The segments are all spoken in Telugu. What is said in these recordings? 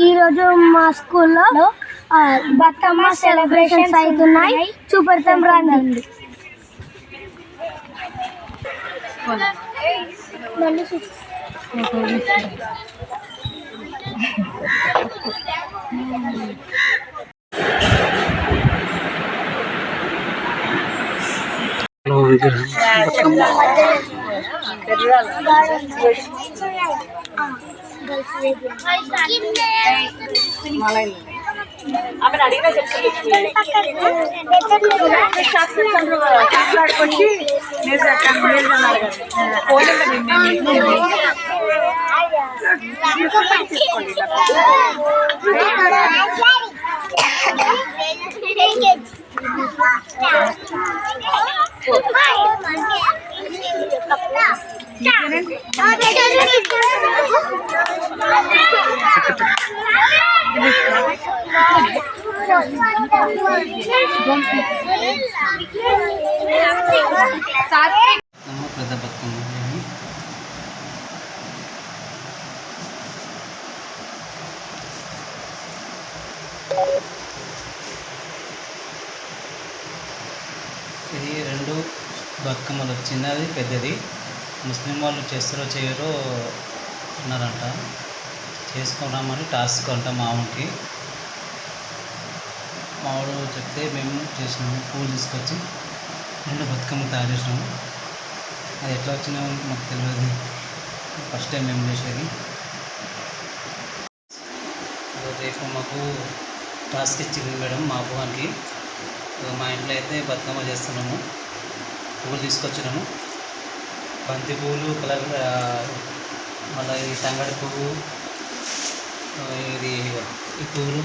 ఈరోజు మా స్కూల్లో బతుకమ్మ సెలబ్రేషన్స్ అవుతున్నాయి. చూపెడతాం రండి. పెద్ద బతుకమ్మ ఇది రెండు బతుకమ్మలు చిన్నది పెద్దది. ముస్లిం వాళ్ళు చేస్తారో చేయరో అన్నారంట. చేసుకున్నామని టాస్క్ అంట మావుడికి. మావుడు చెప్తే మేము చేసినాము. పూలు తీసుకొచ్చి రెండు బతుకమ్మ తయారు చేసినాము. అది ఎట్లా వచ్చినా మాకు తెలియదు. ఫస్ట్ టైం మేము చేసేది. రేపు మాకు టాస్క్ ఇచ్చింది మేడం మా భవానికి. మా ఇంట్లో అయితే బతుకమ్మ చేస్తున్నాము. పువ్వులు తీసుకొచ్చినాము. బంతి పువ్వులు కలర్, మళ్ళీ ఈ తంగడి పువ్వు, ఇది ఈ పువ్వులు,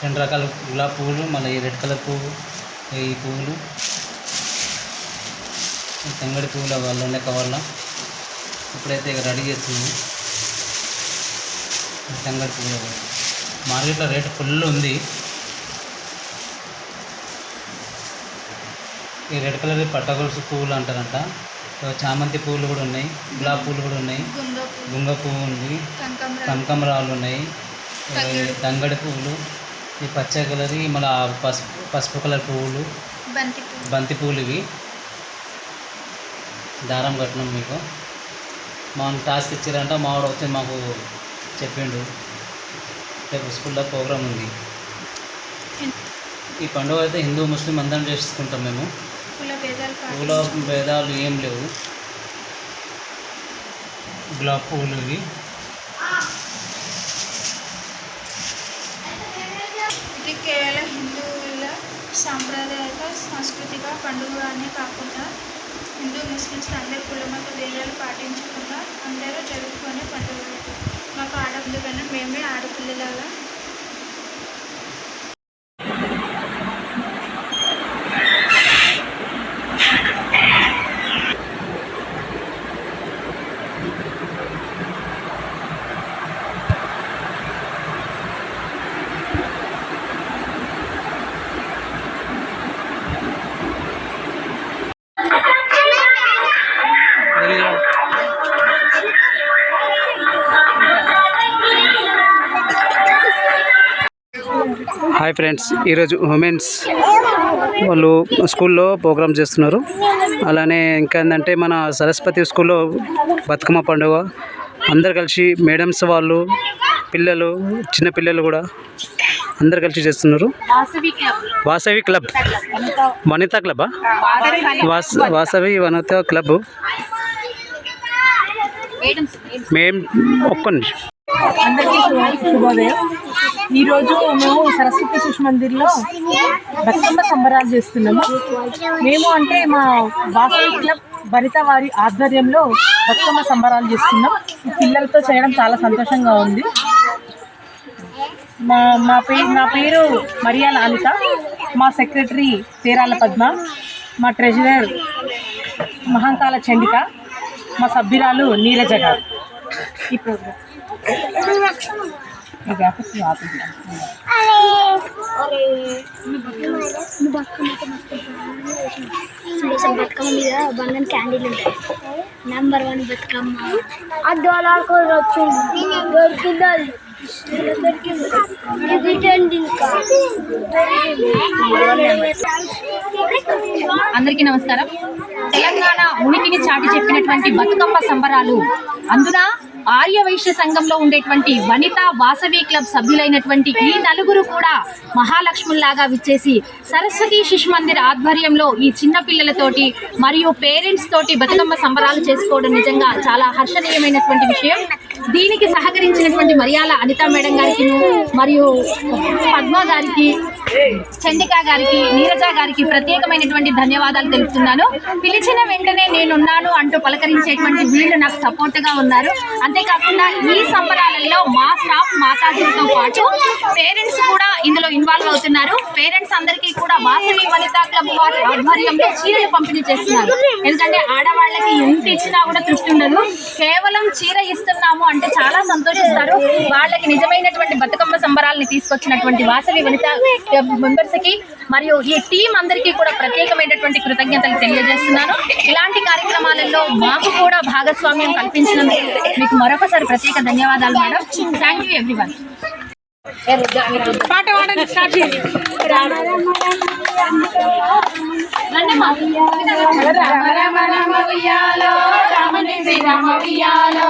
రెండు రకాల గులాబీ పువ్వులు, మళ్ళీ ఈ రెడ్ కలర్ పువ్వు, ఈ పువ్వులు, తంగడి పువ్వుల వాళ్ళు ఉండే కవర్లో ఇప్పుడైతే ఇక రెడీ చేస్తున్నాము. తంగడి పువ్వులు మార్కెట్లో రేటు ఫుల్ ఉంది. ఈ రెడ్ కలర్ పట్టగొలుసు పువ్వులు అంటారంట. చామంతి పువ్వులు కూడా ఉన్నాయి, గులాబీ పువ్వులు కూడా ఉన్నాయి, గుంగ పువ్వు ఉంది, కనకాంబరాలు ఉన్నాయి, తంగడి పువ్వులు, ఈ పచ్చ కలర్, మళ్ళీ పసుపు కలర్ పువ్వులు, బంతి పువ్వులు. ఇవి దారం కట్టినాం. మీకు మా టాస్క్ ఇచ్చారంట. మావాడు వచ్చి మాకు చెప్పిండు రేపు స్కూల్లో ప్రోగ్రాం ఉంది. ఈ పండుగ అయితే హిందూ ముస్లిం అందరం చేసుకుంటాం మేము. పూల భేదాలు ఏం లేవు. గులాబీ పువ్వులు ఇవి. ఇది కేవలం హిందువుల సాంప్రదాయక సాంస్కృతిక పండుగనే కాకుండా హిందూ ముస్లిమ్స్ అందరూ కులమత భేదాలు పాటించకుండా అందరూ జరుపుకునే పండుగ. మాకు ఆడపిల్లగా మేమే ఆడపిల్లలాగా హాయ్ ఫ్రెండ్స్, ఈరోజు ఉమెన్స్ వాళ్ళు స్కూల్లో ప్రోగ్రామ్ చేస్తున్నారు. అలానే ఇంకా ఏంటంటే మన సరస్వతి స్కూల్లో బతుకమ్మ పండుగ అందరు కలిసి మేడమ్స్ వాళ్ళు, పిల్లలు, చిన్నపిల్లలు కూడా అందరు కలిసి చేస్తున్నారు. వాసవి క్లబ్, వనితా క్లబ్బా? వాసవి వనితా క్లబ్. మేము ఒక్క నిమిషం. అందరికీ శుభోదయం. ఈరోజు మేము సరస్వతి శిశు మందిర్లో బతుకమ్మ సంబరాలు చేస్తున్నాము. మేము అంటే మా వాసవి క్లబ్ వనిత వారి ఆధ్వర్యంలో బతుకమ్మ సంబరాలు చేస్తున్నాం. పిల్లలతో చేయడం చాలా సంతోషంగా ఉంది. నా పేరు మరియాల అనిత, మా సెక్రటరీ తేరాల పద్మ, మా ట్రెజరర్ మహంకాల చండిక, మా సభ్యురాలు నీరజ గారు. ఈ ప్రోగ్రామ్ బతుకమ్మ మీద బంగారు క్యాండిల్ ఉంటాయి. నంబర్ 1 బతుకమ్మ. అది దొరికింది. అందరికీ నమస్కారం. తెలంగాణ ఉనికిని చాటి చెప్పినటువంటి బతుకమ్మ సంబరాలు, అందున ఆర్య వైశ్య సంఘంలో ఉండేటువంటి వనిత వాసవి క్లబ్ సభ్యులైనటువంటి ఈ నలుగురు కూడా మహాలక్ష్ముల్లాగా విచ్చేసి సరస్వతి శిశు మందిర్ ఆధ్వర్యంలో ఈ చిన్న పిల్లలతోటి మరియు పేరెంట్స్ తోటి బతుకమ్మ సంబరాలు చేసుకోవడం నిజంగా చాలా హర్షణీయమైనటువంటి విషయం. దీనికి సహకరించినటువంటి మరియాల అనిత మేడం గారికి మరియు పద్మ గారికి, చండిక గారికి, నీరజ గారికి ప్రత్యేకమైనటువంటి ధన్యవాదాలు తెలుపుతున్నాను. పిలిచిన వెంటనే నేనున్నాను అంటూ పలకరించేటువంటి వీళ్ళు నాకు సపోర్ట్గా ఉన్నారు. అంతేకాకుండా ఈ సంబరాలలో మా స్టాఫ్ మాతాజీలతో పాటు పేరెంట్స్ కూడా ఇందులో ఇన్వాల్వ్ అవుతున్నారు. పేరెంట్స్ అందరికీ కూడా వాసవి వనితా క్లబ్ వారి ఆధ్వర్యంలో చీరలు పంపిణీ చేస్తున్నారు. ఎందుకంటే ఆడవాళ్ళకి ఎంత ఇచ్చినా కూడా తృప్తి ఉండదు, కేవలం చీర ఇస్తున్నాము అంటే చాలా సంతోషిస్తారు. వాళ్ళకి నిజమైనటువంటి బతుకమ్మ సంబరాలని తీసుకొచ్చినటువంటి వాసవి వనితా క్లబ్ మెంబర్స్ కి మరియు ఈ టీం అందరికీ కూడా ప్రత్యేకమైనటువంటి కృతజ్ఞతలు తెలియజేస్తున్నాను. ఇలాంటి కార్యక్రమాలలో మాకు కూడా భాగస్వామ్యం కల్పించినందుకు మీకు మరొకసారి ప్రత్యేక ధన్యవాదాలు మేడం. Thank you everyone. పాట పాడండి, స్టార్ట్ చేయండి. రామ రామ రామ ఉయ్యాలో, రామని శ్రీరామ ఉయ్యాలో,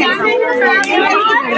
Thank you.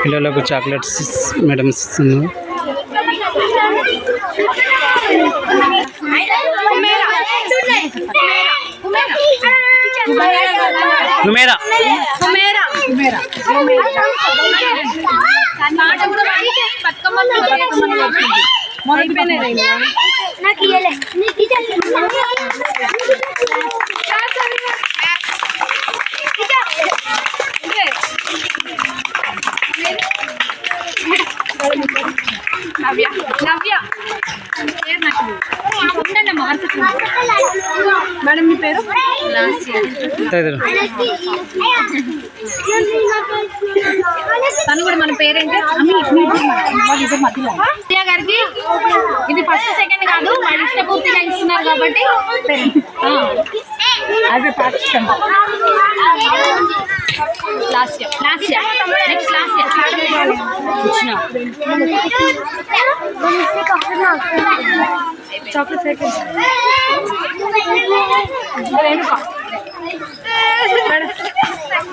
పిల్లలకు చాక్లెట్స్ మేడం ఇస్తున్నారు. మేడం మీ పేరు? తను కూడా మన పేరేంటి? గారికి ఇది ఫస్ట్ సెకండ్ కాదు, వాళ్ళు ఇష్టపూర్తిగా ఇస్తున్నారు కాబట్టి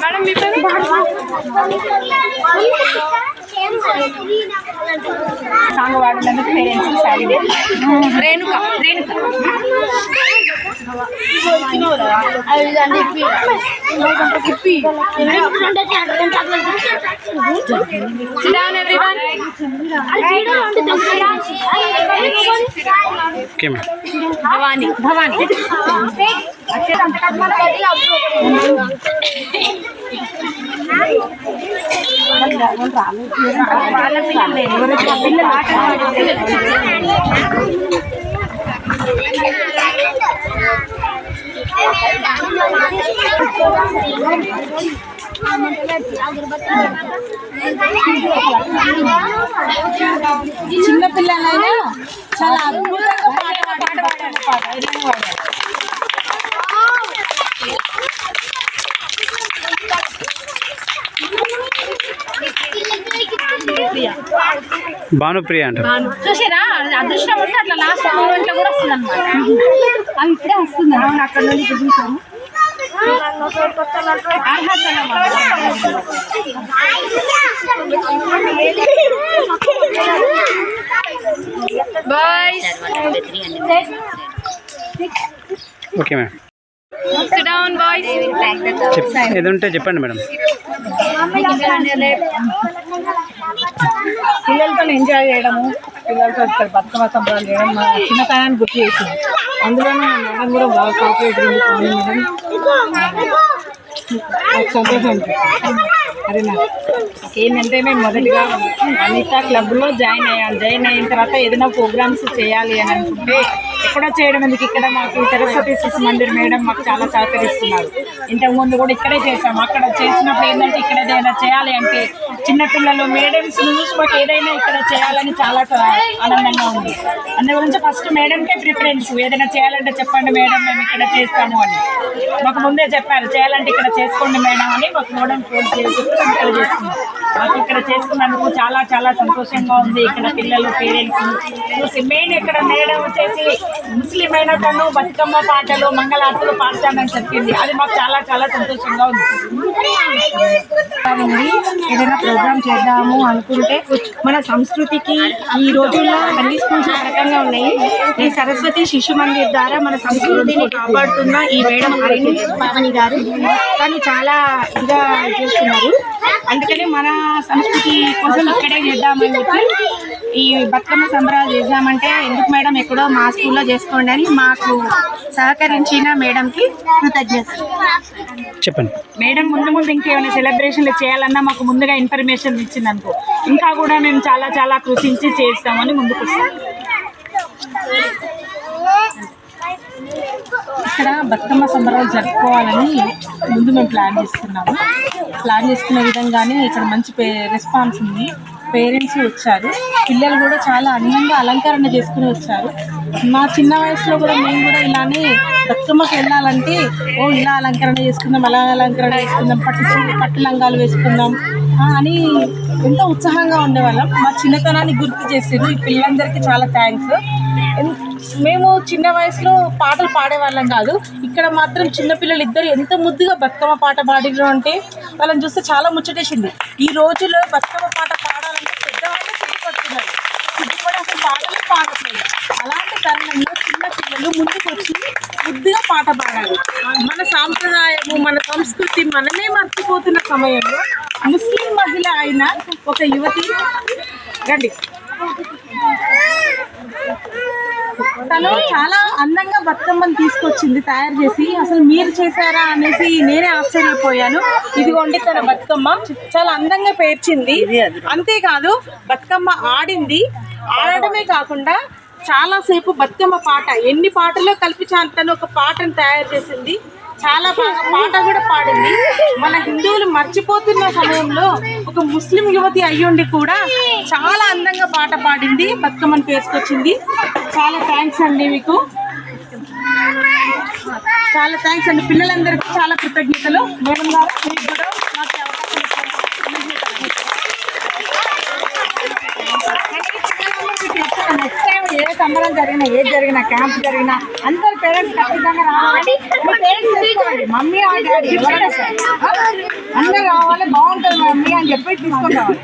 మేడం మీ పేరు? సాంగ్ వాడినందుకు పేరెంట్స్ సారీ. రేణుక భవానీ వాళ్ళ పిల్లలు ఆట చిన్న పిల్లలైనా చాలా అద్భుతంగా పాట పాడారు. భానుప్రియ అంట. చూసారా, అదృష్టం ఉంటే అట్లా లాస్ట్ మూమెంట్ లో కూడా వస్తుంది అనమాట. అవి ఇప్పుడే వస్తుంది. అవును, అక్కడ నుండి చూసాము. Okay madam, Sit down, boys. ఏది ఉంటే చెప్పండి మేడం. పిల్లలతో ఎంజాయ్ చేయడము, పిల్లలతో ఇక్కడ బతుకమ్మ సంబరాలు చేయడం మా చిన్నతనాన్ని గుర్తు చేసింది. అందులోనూ మేడం కూడా బాగా కోఆపరేట్ మేడం, నాకు సంతోషం అనిపిస్తుంది. అదే నాకు ఏంటంటే మేము మొదటిగా వనితా క్లబ్లో జాయిన్ అయ్యాను. జాయిన్ అయిన తర్వాత ఏదైనా ప్రోగ్రామ్స్ చేయాలి అని అనుకుంటే ఎక్కడో చేయడం ఎందుకు, ఇక్కడ మాకు సరస్వతి శిశు మందిర్ మేడం మాకు చాలా సహకరిస్తున్నారు. ఇంతకుముందు కూడా ఇక్కడే చేసాము. అక్కడ చేసినప్పుడు ఏంటంటే ఇక్కడ ఏదైనా చేయాలి అంటే చిన్నపిల్లలు మేడమ్స్ చూసి మాకు ఏదైనా ఇక్కడ చేయాలని చాలా ఆనందంగా ఉంది. అందుగురించి ఫస్ట్ మేడంకే ప్రిఫరెన్స్. ఏదైనా చేయాలంటే చెప్పండి మేడం, మేము ఇక్కడ చేస్తాము అని మాకు ముందే చెప్పారు. చేయాలంటే ఇక్కడ చేసుకోండి మేడం అని మాకు మేడం ఫోన్ చేసి ఇక్కడ చేస్తున్నాం. మాకు ఇక్కడ చేసుకున్నందుకు చాలా చాలా సంతోషంగా ఉంది. ఇక్కడ పిల్లలు పేరెంట్స్ చూసి మెయిన్ ఇక్కడ మేడం వచ్చేసి ముస్లిం అయిన తను బతుకమ్మ పాటలు మంగళార్తులు పాడతానని చెప్పింది. అది మాకు చాలా చాలా సంతోషంగా ఉంది. ఏదైనా ప్రోగ్రామ్ చేద్దాము అనుకుంటే మన సంస్కృతికి ఈ రోజుల్లో అన్ని స్కూల్స్ రకంగా ఉన్నాయి. ఈ సరస్వతి శిశు మందిర్ ద్వారా మన సంస్కృతిని కాపాడుతున్న ఈ మేడం పావని గారు తను చాలా ఇదిగా చేస్తున్నారు. అందుకని మన సంస్కృతి కోసం ఇక్కడే చేద్దామని చెప్పి ఈ బతుకమ్మ సంబరాలు చేద్దామంటే ఎందుకు మేడం ఎక్కడో మా స్కూల్లో చేసుకోండి అని మాకు సహకరించిన మేడంకి కృతజ్ఞతలు. చెప్పండి మేడం ముందు ఇంకేమైనా సెలబ్రేషన్లు చేయాలన్నా మాకు ముందుగా ఇన్ఫర్మేషన్ ఇచ్చిందనుకో ఇంకా కూడా మేము చాలా చాలా కృషించి చేస్తామని ముందుకు వస్తాం. ఇక్కడ బతుకమ్మ సంబరాలు జరుపుకోవాలని ముందు మేము ప్లాన్ చేసుకున్న విధంగానే ఇక్కడ మంచి రెస్పాన్స్ ఉంది. పేరెంట్స్ వచ్చారు, పిల్లలు కూడా చాలా అందంగా అలంకరణ చేసుకుని వచ్చారు. మా చిన్న వయసులో కూడా మేము కూడా ఇలానే బతుకమ్మకి వెళ్ళాలంటే ఇలా అలంకరణ చేసుకుందాం, అలా అలంకరణ చేసుకుందాం, పట్టు లంగాలు వేసుకుందాం అని ఎంతో ఉత్సాహంగా ఉండేవాళ్ళం. మా చిన్నతనాన్ని గుర్తు చేసారు ఈ పిల్లలందరికీ చాలా థ్యాంక్స్. మేము చిన్న వయసులో పాటలు పాడేవాళ్ళం కాదు, ఇక్కడ మాత్రం చిన్నపిల్లలు ఇద్దరు ఎంత ముద్దుగా బతుకమ్మ పాట పాడిరు అంటే వాళ్ళని చూస్తే చాలా ముచ్చటేసింది. ఈ రోజులో బతుకమ్మ పాట పాడాలంటే పెద్దవాళ్ళే సిగ్గుపడుతున్నారు, సిగ్గుపడి అసలు పాటలు పాడట్లేదు. అలాంటి తరుణంలో చిన్న పిల్లలు ముందుకు వచ్చి ముద్దుగా పాట పాడాలి. మన సాంప్రదాయము మన సంస్కృతి మనమే మర్చిపోతున్న సమయంలో ముస్లిం మహిళ అయిన ఒక యువతి రండి తను చాలా అందంగా బతుకమ్మని తీసుకొచ్చింది తయారు చేసి. అసలు మీరు చేశారా అనేసి నేనే ఆశ్చర్యపోయాను. ఇదిగోండి తన బతుకమ్మ చాలా అందంగా పేర్చింది. అంతేకాదు బతుకమ్మ ఆడడమే కాకుండా చాలాసేపు బతుకమ్మ పాట ఎన్ని పాటలో కలిపి తను ఒక పాటను తయారు చేసింది. చాలా బాగా పాట కూడా పాడింది. మన హిందువులు మర్చిపోతున్న సమయంలో ఒక ముస్లిం యువతి అయ్యుండి కూడా చాలా అందంగా పాట పాడింది, బతుకమ్మని పేర్చుకొచ్చింది. చాలా థ్యాంక్స్ అండి మీకు, చాలా థ్యాంక్స్ అండి. పిల్లలందరికీ చాలా కృతజ్ఞతలు. మేడం గారు మీకు కూడా నాకు అవకాశం నెక్స్ట్ టైం ఏ సంబరం జరిగినా ఏది జరిగినా క్యాంప్ జరిగినా అందరు పేరెంట్స్ ఖచ్చితంగా రావాలి. మీ పేరెంట్స్ తీసుకోవాలి, మమ్మీ డాడీ ఎవరైనా సరే అందరూ రావాలి, బాగుంటుంది మమ్మీ అని చెప్పి తీసుకొని రావాలి.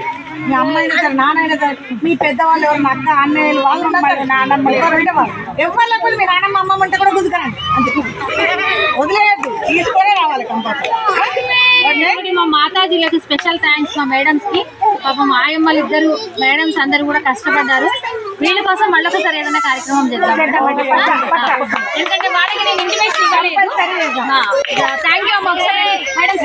మీ అమ్మ అయినా సరే నాన్న అయినా సరే మీ పెద్దవాళ్ళు ఎవరు అక్క అన్నయ్యలు వాళ్ళు ఉన్నారు, నాన్నమ్మ ఎవరు ఉంటే వాళ్ళు ఎవరు లేకపోతే మీ నాన్నమ్మ అమ్మమ్మ అంటే కూడా కుదుకరండి, అంతే వదిలేయద్దు, తీసుకొనే రావాలి కంపల్సరీ. మా మాతాజీలకు స్పెషల్ థ్యాంక్స్ మా మేడమ్స్కి. పాపం ఆయమ్మలు ఇద్దరు మేడమ్స్ అందరూ కూడా కష్టపడ్డారు. వీళ్ళ కోసం మళ్ళొకసారి ఏదైనా కార్యక్రమం చేద్దాం, ఎందుకంటే వాళ్ళకి నేను ఇంటిమేషన్ ఇవ్వలేదు. థ్యాంక్ యూ అమ్మ. ఒకసారి మేడమ్స్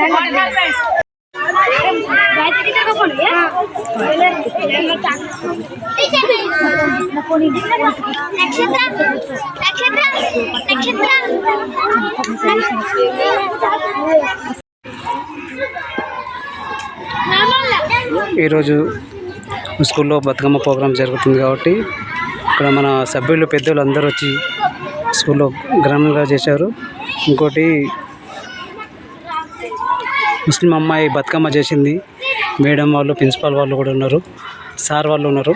ఈరోజు స్కూల్లో బతుకమ్మ ప్రోగ్రాం జరుగుతుంది కాబట్టి ఇక్కడ మన సభ్యులు పెద్దలు అందరూ వచ్చి స్కూల్లో గ్రామంగా చేశారు. ఇంకోటి ముస్లిం అమ్మాయి బతుకమ్మ చేసింది. మేడం వాళ్ళు ప్రిన్సిపాల్ వాళ్ళు కూడా ఉన్నారు, సార్ వాళ్ళు ఉన్నారు.